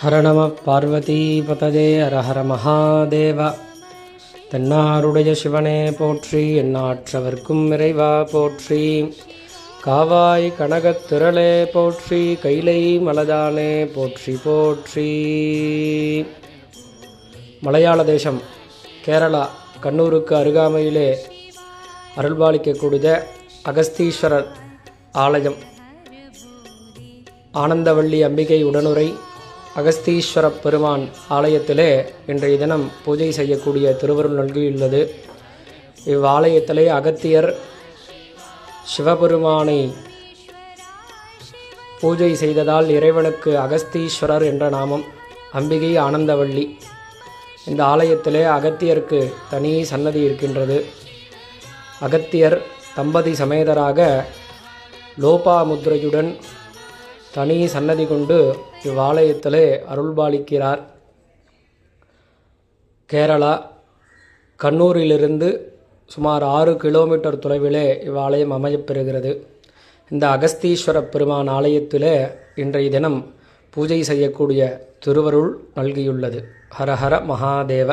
ஹர நம பார்வதிபதயே ஹர ஹர மகாதேவ. தென்னாருடைய சிவனே போற்றி, எந்நாற்றவர்க்கும் இறைவா போற்றி. காவாய் கனகத் திரளே போற்றி, கைலை மலதானே போற்றி போற்றி. மலையாள தேசம் கேரளா கண்ணூருக்கு அருகாமையிலே அருள்பாலிக்கக்கூடிய அகஸ்தீஸ்வரர் ஆலயம், ஆனந்தவள்ளி அம்பிகை உடனுரை அகஸ்தீஸ்வர பெருமான் ஆலயத்திலே இன்றைய தினம் பூஜை செய்யக்கூடிய திருவருள் நல்கியுள்ளது. இவ்வாலயத்திலே அகத்தியர் சிவபெருமானை பூஜை செய்ததால் இறைவனுக்கு அகஸ்தீஸ்வரர் என்ற நாமம், அம்பிகை ஆனந்தவள்ளி. இந்த ஆலயத்திலே அகத்தியருக்கு தனி சன்னதி இருக்கின்றது. அகத்தியர் தம்பதி சமேதராக லோபாமுத்ரையுடன் தனி சன்னதி கொண்டு இவ்வாலயத்திலே அருள்பாலிக்கிறார். கேரளா கண்ணூரிலிருந்து சுமார் 6 கிலோமீட்டர் தொலைவிலே இவ்வாலயம் அமையப்பெறுகிறது. இந்த அகஸ்தீஸ்வர பெருமான் ஆலயத்திலே இன்றைய தினம் பூஜை செய்யக்கூடிய திருவருள் நல்கியுள்ளது. ஹரஹர மகாதேவ.